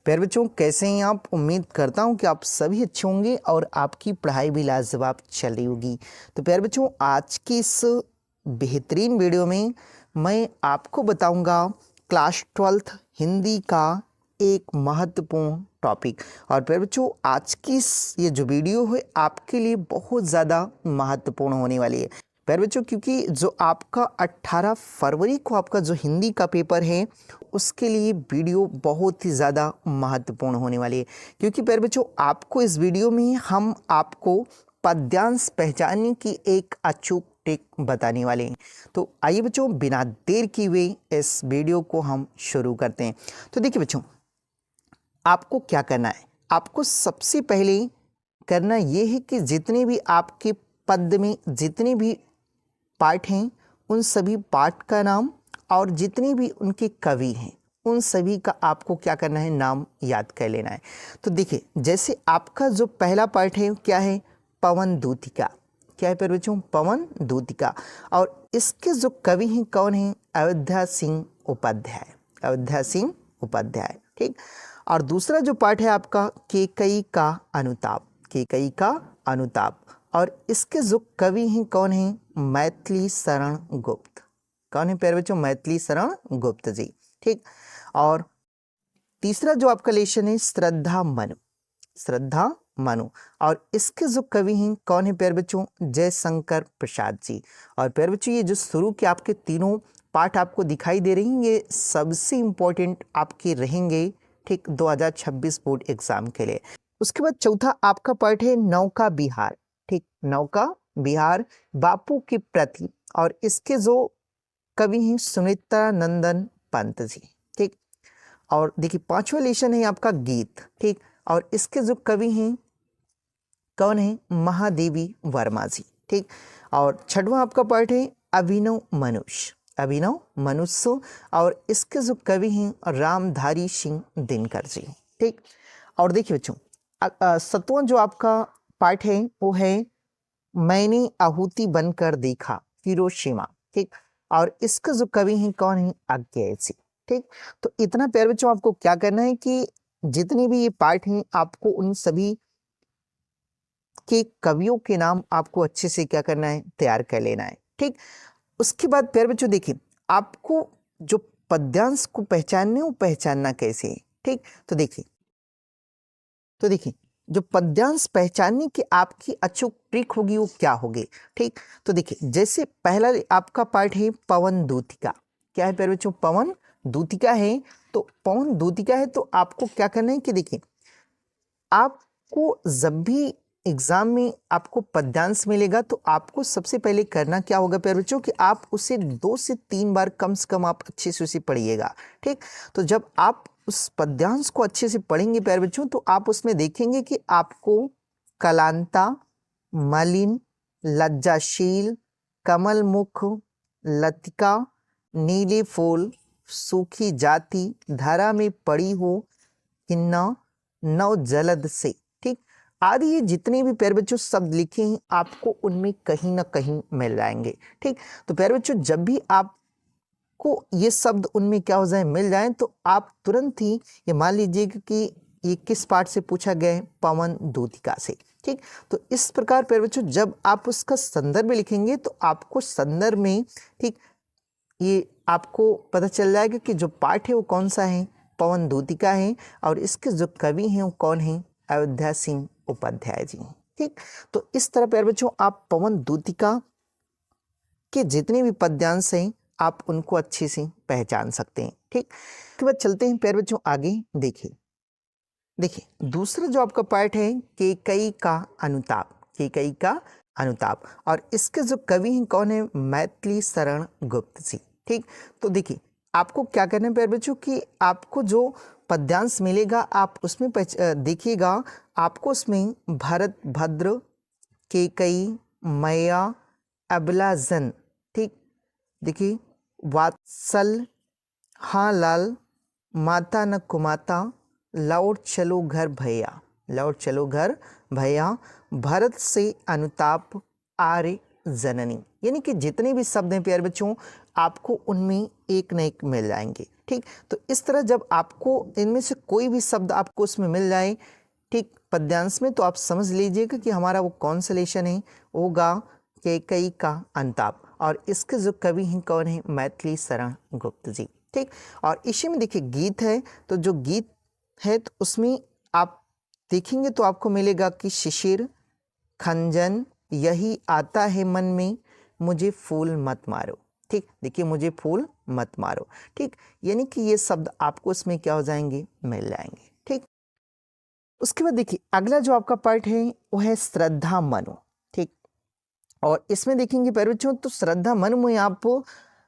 प्यारे बच्चों, कैसे हैं आप? उम्मीद करता हूं कि आप सभी अच्छे होंगे और आपकी पढ़ाई भी लाजवाब चल रही होगी। तो प्यारे बच्चों, आज की इस बेहतरीन वीडियो में मैं आपको बताऊंगा क्लास 12th हिंदी का एक महत्वपूर्ण टॉपिक। और प्यारे बच्चों, आज की ये जो वीडियो है आपके लिए बहुत ज़्यादा महत्वपूर्ण होने वाली है प्यारे बच्चों, क्योंकि जो आपका 18 फरवरी को आपका जो हिंदी का पेपर है उसके लिए वीडियो बहुत ही ज़्यादा महत्वपूर्ण होने वाली है। क्योंकि प्यारे बच्चों, आपको इस वीडियो में हम आपको पद्यांश पहचानने की एक अचूक टिक बताने वाले हैं। तो आइए बच्चों, बिना देर किए हुए इस वीडियो को हम शुरू करते हैं। तो देखिए बच्चों, आपको क्या करना है? आपको सबसे पहले करना ये है कि जितने भी आपके पद में जितने भी पाठ हैं उन सभी पाठ का नाम और जितने भी उनके कवि हैं उन सभी का आपको क्या करना है, नाम याद कर लेना है। तो देखिए, जैसे आपका जो पहला पाठ है क्या है, पवन दूतिका। क्या है प्यारे बच्चों? पवन दूतिका। और इसके जो कवि हैं कौन हैं? अयोध्या सिंह उपाध्याय। अयोध्या सिंह उपाध्याय, ठीक। और दूसरा जो पाठ है आपका केकई का अनुताप। केकई का अनुताप। और इसके जो कवि हैं कौन हैं? मैथिली शरण गुप्त। कौन है प्यारे बच्चों? मैथिली शरण गुप्त जी, ठीक। और तीसरा जो आपका लेशन है श्रद्धा मनु। श्रद्धा मनु। और इसके जो कवि हैं कौन है प्यारे बच्चों? जयशंकर प्रसाद जी। और प्यारे बच्चों, ये जो शुरू के आपके तीनों पाठ आपको दिखाई दे रही हैं ये सबसे इम्पोर्टेंट आपके रहेंगे, ठीक, 2026 बोर्ड एग्जाम के लिए। उसके बाद चौथा आपका पाठ है नौका बिहार, ठीक। नौका बिहार बापू के प्रति। और इसके जो कवि हैं सुमित्रा नंदन पंत जी, ठीक। और देखिए, पांचवा लेशन है आपका गीत, ठीक। और इसके जो कवि हैं कौन है? महादेवी वर्मा जी, ठीक। और छठवां आपका पाठ है अभिनव मनुष्य। अभिनव मनुष्य। और इसके जो कवि हैं रामधारी सिंह दिनकर जी, ठीक। और देखिए बच्चों, सतवां जो आपका पाठ है वो है मैंने आहुति बनकर देखा, हिरोशिमा, ठीक। और इसका जो कवि हैं कौन है? अज्ञेय जी, ठीक। तो इतना प्यारे बच्चों, आपको क्या करना है कि जितने भी ये पाठ हैं आपको उन सभी के कवियों के नाम आपको अच्छे से क्या करना है, तैयार कर लेना है, ठीक। उसके बाद प्यारे बच्चों देखिए, आपको जो पद्यांश को पहचानने वो पहचानना कैसे है, ठीक। तो देखिए जो पद्यांश पहचानने की आपकी अचूक ट्रिक होगी वो क्या होगी, ठीक। तो देखिए, जैसे पहला आपका पाठ है पवन दूतिका। क्या है प्यारे बच्चों? पवन दूतिका है। तो पवन दूतिका है तो आपको क्या करना है कि देखिए, आपको जब भी एग्जाम में आपको पद्यांश मिलेगा तो आपको सबसे पहले करना क्या होगा प्यारे बच्चों कि आप उसे 2 से 3 बार कम से कम आप अच्छे से उसे पढ़िएगा, ठीक। तो जब आप उस पद्यांश को अच्छे से पढ़ेंगे प्यारे बच्चों तो आप उसमें देखेंगे कि आपको कलांता, मलिन, लज्जाशील, कमल मुख, लतिका, नीले फूल, सूखी जाति, धरा में पड़ी हो, किन्ना, नव जलद से, ठीक। आदि ये जितने भी प्यारे बच्चों शब्द लिखे हैं आपको उनमें कहीं ना कहीं मिल जाएंगे, ठीक। तो प्यारे बच्चों, जब भी आपको ये शब्द उनमें क्या हो जाए, मिल जाए, तो आप तुरंत ही ये मान लीजिएगा कि ये किस पाठ से पूछा गया है? पवन दूतिका से, ठीक। तो इस प्रकार प्यारे बच्चों जब आप उसका संदर्भ लिखेंगे तो आपको संदर्भ में, ठीक, ये आपको पता चल जाएगा कि जो पाठ है वो कौन सा है, पवन दूतिका है। और इसके जो कवि हैं वो कौन हैं? अयोध्या सिंह उपाध्याय जी, ठीक। तो इस तरह प्यारे बच्चों आप पवन दूतिका के जितने भी पद्यांश हैं आप उनको अच्छे से पहचान सकते हैं, ठीक। उसके बाद चलते हैं प्यारे बच्चों आगे। देखिए दूसरा जो आपका पाठ है केकई का अनुताप। केकई का अनुताप। और इसके जो कवि हैं कौन है? मैथिली शरण गुप्त जी, ठीक। तो देखिए, आपको क्या करना है प्यारे बच्चों कि आपको जो पद्यांश मिलेगा आप उसमें देखिएगा, आपको उसमें भरत, भद्र, केकई, मैया, अबलाजन, ठीक। देखिए, वात्सल, हाँ लाल, माता न कुमाता, लौट चलो घर भैया, लौट चलो घर भैया, भरत से अनुताप, आर्य जननी, यानी कि जितने भी शब्द हैं प्यारे बच्चों आपको उनमें एक न एक मिल जाएंगे। ठीक, तो इस तरह जब आपको इनमें से कोई भी शब्द आपको उसमें मिल जाए ठीक पद्यांश में, तो आप समझ लीजिएगा कि हमारा वो कौन सा लेशन है, होगा कैकेयी का अंताप। और इसके जो कवि हैं कौन है, मैथिली शरण गुप्त जी। ठीक, और इसी में देखिए गीत है, तो जो गीत है तो उसमें आप देखेंगे तो आपको मिलेगा कि शिशिर खंजन यही आता है मन में, मुझे फूल मत मारो। ठीक, देखिए मुझे फूल मत मारो। ठीक, यानी कि ये शब्द आपको इसमें क्या हो जाएंगे, मिल जाएंगे। ठीक, उसके बाद देखिए अगला जो आपका पार्ट है वो है श्रद्धा मनु। ठीक, और इसमें देखेंगे प्यारे बच्चों तो श्रद्धा मनु में आप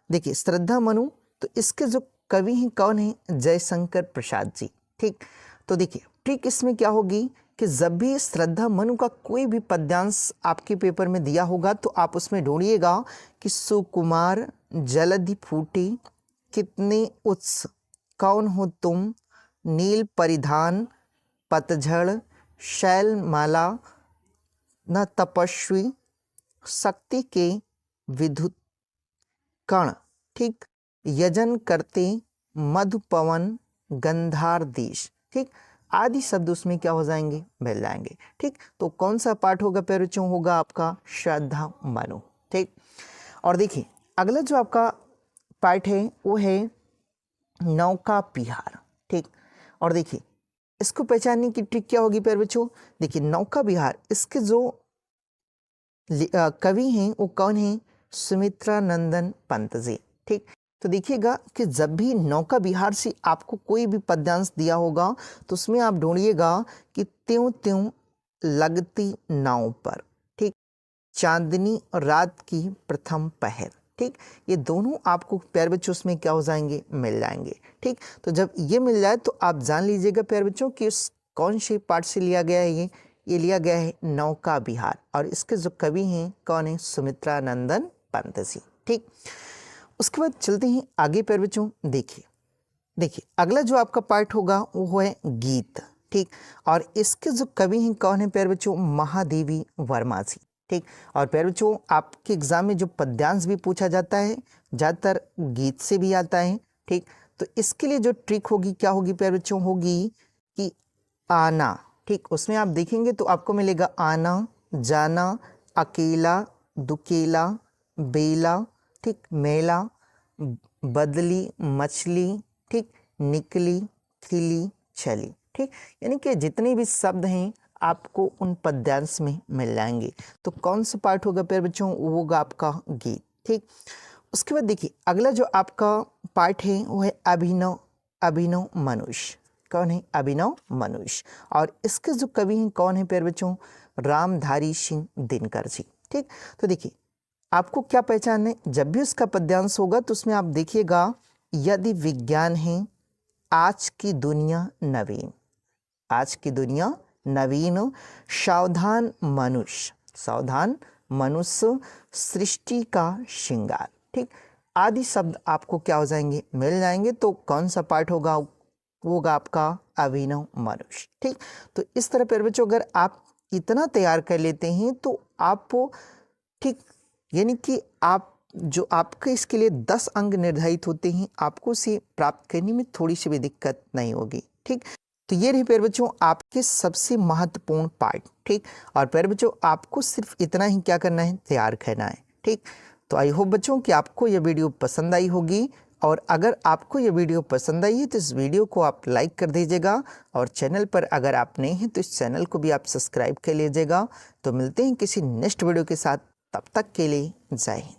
देखिए श्रद्धा मनु, तो इसके जो कवि हैं कौन है, जयशंकर प्रसाद जी। ठीक, तो देखिए ट्रिक इसमें क्या होगी कि जब भी श्रद्धा मनु का कोई भी पद्यांश आपके पेपर में दिया होगा तो आप उसमें ढूंढिएगा कि सुकुमार जलधि फूटी कितने उत्स, कौन हो तुम, नील परिधान पतझड़ शैलमाला, न तपस्वी शक्ति के विद्युत कण। ठीक, यजन करते मधुपवन गंधार देश। ठीक, आदि शब्द उसमें क्या हो जाएंगे, मिल जाएंगे। ठीक, तो कौन सा पाठ होगा प्यारे बच्चों, होगा आपका श्रद्धा मनु। ठीक, और देखिए अगला जो आपका पाठ है वो है नौका विहार। ठीक, और देखिए इसको पहचानने की ट्रिक क्या होगी प्यारे बच्चों, देखिए नौका विहार इसके जो कवि हैं वो कौन हैं, सुमित्रा नंदन पंत जी। ठीक, तो देखिएगा कि जब भी नौका विहार से आपको कोई भी पद्यांश दिया होगा तो उसमें आप ढूंढिएगा कि त्यों त्यों लगती नाव पर। ठीक, चांदनी और रात की प्रथम पहर। ठीक, ये दोनों आपको प्यारे बच्चों उसमें क्या हो जाएंगे, मिल जाएंगे। ठीक, तो जब ये मिल जाए तो आप जान लीजिएगा प्यारे बच्चों कि उस कौन से पाठ से लिया गया है, ये लिया गया है नौका विहार, और इसके जो कवि हैं कौन है, सुमित्रा नंदन पंत जी। ठीक, उसके बाद चलते हैं आगे प्यारे बच्चों। देखिए अगला जो आपका पार्ट होगा वो है गीत। ठीक, और इसके जो कवि हैं कौन है प्यारे बच्चों, महादेवी वर्मा जी। ठीक, और प्यारे बच्चों आपके एग्जाम में जो पद्यांश भी पूछा जाता है ज़्यादातर गीत से भी आता है। ठीक, तो इसके लिए जो ट्रिक होगी क्या होगी प्यारे बच्चों, होगी कि आना। ठीक, उसमें आप देखेंगे तो आपको मिलेगा आना, जाना, अकेला, दुकेला, बेला, ठीक, मेला, बदली, मछली, ठीक, निकली, खिली, चली। ठीक, यानी कि जितने भी शब्द हैं आपको उन पद्यांश में मिल जाएंगे। तो कौन सा पार्ट होगा प्यारे बच्चों, वो होगा आपका गीत। ठीक, उसके बाद देखिए अगला जो आपका पार्ट है वो है अभिनव मनुष्य। कौन है, अभिनव मनुष्य, और इसके जो कवि हैं कौन है प्यारे बच्चों, रामधारी सिंह दिनकर जी। ठीक, तो देखिए आपको क्या पहचान है, जब भी उसका पद्यांश होगा तो उसमें आप देखिएगा यदि विज्ञान है आज की दुनिया नवीन, आज की दुनिया नवीन, सावधान मनुष्य सृष्टि का श्रृंगार। ठीक, आदि शब्द आपको क्या हो जाएंगे, मिल जाएंगे। तो कौन सा पार्ट होगा, होगा आपका अभिनव मनुष्य। ठीक, तो इस तरह प्यारे बच्चों अगर आप इतना तैयार कर लेते हैं तो आप ठीक, यानी कि आप जो आपके इसके लिए 10 अंक निर्धारित होते हैं आपको उसे प्राप्त करने में थोड़ी सी भी दिक्कत नहीं होगी। ठीक, तो ये रही प्यारे बच्चों आपके सबसे महत्वपूर्ण पार्ट। ठीक, और प्यारे बच्चों आपको सिर्फ इतना ही क्या करना है, तैयार करना है। ठीक, तो आई होप बच्चों कि आपको ये वीडियो पसंद आई होगी, और अगर आपको ये वीडियो पसंद आई है तो इस वीडियो को आप लाइक कर दीजिएगा, और चैनल पर अगर आप नए हैं तो इस चैनल को भी आप सब्सक्राइब कर लीजिएगा। तो मिलते हैं किसी नेक्स्ट वीडियो के साथ, तब तक के लिए जय हिंद।